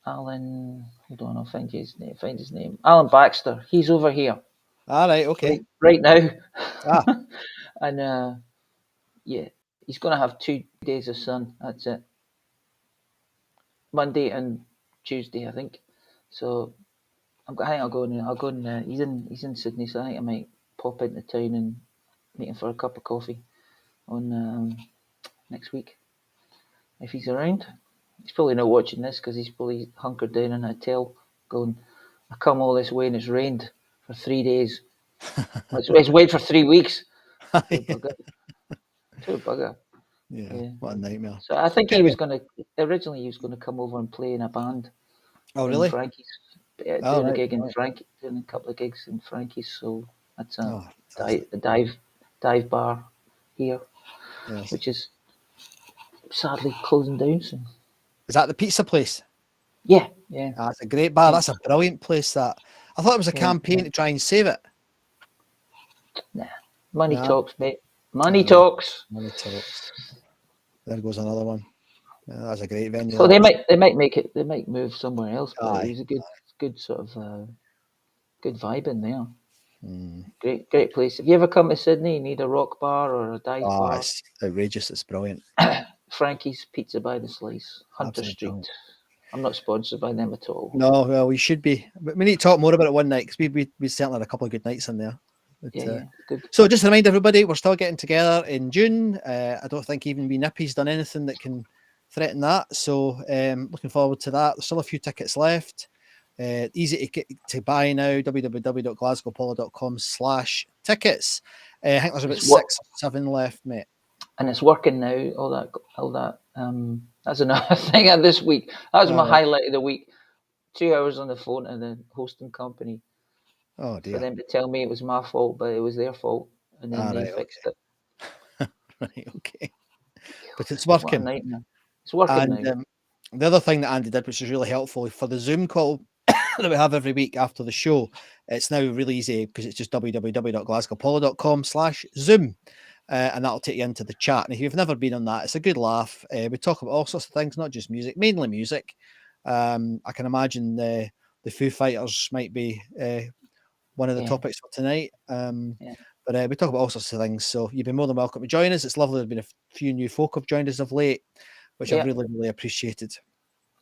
Alan, hold on, I'll find his name. Alan Baxter. He's over here All right, okay. right now. Ah. And yeah, he's going to have 2 days of sun. That's it. Monday and Tuesday, I think. So I think I'll go and he's in Sydney, so I think I might pop into town and meet him for a cup of coffee on next week if he's around. He's probably not watching this because he's probably hunkered down in a hotel, going, "I come all this way and it's rained for 3 days. It's wait for 3 weeks." Poor bugger. Yeah, what a nightmare. So I think Anyway. originally he was going to come over and play in a band. Oh, in really? Frankie's, doing right, a gig in Frankie, doing a couple of gigs in Frankie's. So that's a fantastic. dive bar here, Yes. which is sadly closing down soon. Is that the pizza place? Yeah. That's a great bar. That's a brilliant place. That I thought it was a campaign to try and save it. Nah, money Nah. talks, mate. Money talks. Money talks. There goes another one. Yeah, that's a great venue. So they might make it. They might move somewhere else. But it was a good sort of good vibe in there. Great place. If you ever come to Sydney, you need a rock bar or a dive bar. It's outrageous. It's brilliant. Frankie's Pizza by the Slice, Hunter Absolutely Street. brilliant. I'm not sponsored by them at all. No, well, we should be. But we need to talk more about it one night because we certainly had a couple of good nights in there. But, good. So just to remind everybody, we're still getting together in June. I don't think even wee Nippy's done anything that can threaten that. So looking forward to that. There's still a few tickets left. Easy to buy now, www.glasgowapollo.com/tickets. I think there's about 6 or 7 left, mate. And it's working now. All that. That's another thing this week. That was my highlight of the week. 2 hours on the phone to the hosting company. Oh dear. For them to tell me it was my fault, but it was their fault, and then they fixed it. Right, okay. But it's working. What a nightmare. It's working now. The other thing that Andy did, which is really helpful for the Zoom call that we have every week after the show, it's now really easy because it's just www.glasgowapollo.com/Zoom. And that'll take you into the chat. And if you've never been on that, it's a good laugh. We talk about all sorts of things, not just music, mainly music. I can imagine the Foo Fighters might be one of the topics for tonight. But we talk about all sorts of things. So you've been more than welcome to join us. It's lovely. There's been a few new folk have joined us of late, which I've really, really appreciated.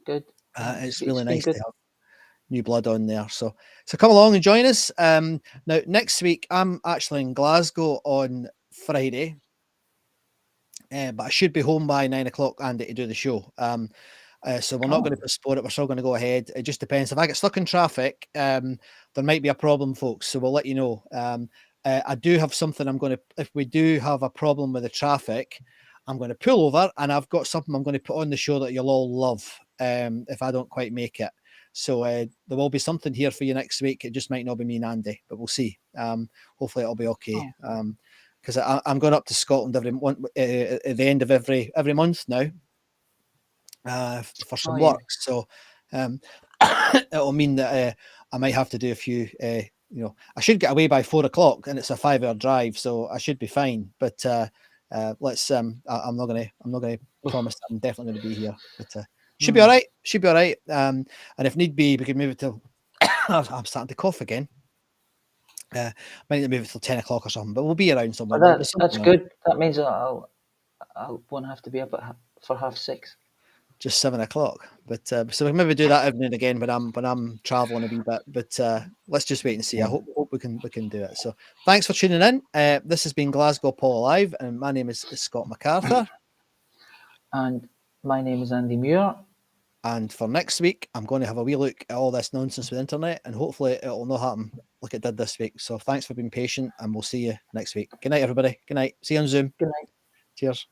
Good. It's really nice to have new blood on there. So come along and join us. Now, next week, I'm actually in Glasgow on Friday, but I should be home by 9 o'clock, Andy, to do the show. So we're not going to postpone it. We're still going to go ahead. It just depends. If I get stuck in traffic, there might be a problem, folks. So we'll let you know. I do have something if we do have a problem with the traffic, I'm going to pull over and I've got something I'm going to put on the show that you'll all love if I don't quite make it. So there will be something here for you next week. It just might not be me and Andy, but we'll see. Hopefully it'll be okay. Because I'm going up to Scotland every month at the end of every month now for some work. So it'll mean that I might have to do a few. I should get away by 4 o'clock, and it's a 5-hour drive, so I should be fine. But let's. I'm not going to promise that I'm definitely going to be here, but should be all right. Should be all right. And if need be, we could move it till. I'm starting to cough again. Might need to move it till 10 o'clock or something, but we'll be around somewhere. But There'll be that's something on. good. That means I won't have to be up for 6:30. Just 7 o'clock. But so we can maybe do that every now and again when I'm traveling a wee bit. But let's just wait and see. I hope we can do it. So thanks for tuning in. This has been Glasgow Apollo Live, and my name is Scott MacArthur. And my name is Andy Muir. And for next week, I'm going to have a wee look at all this nonsense with the internet, and hopefully it'll not happen like it did this week. So thanks for being patient, and we'll see you next week. Good night, everybody. Good night. See you on Zoom. Good night. Cheers.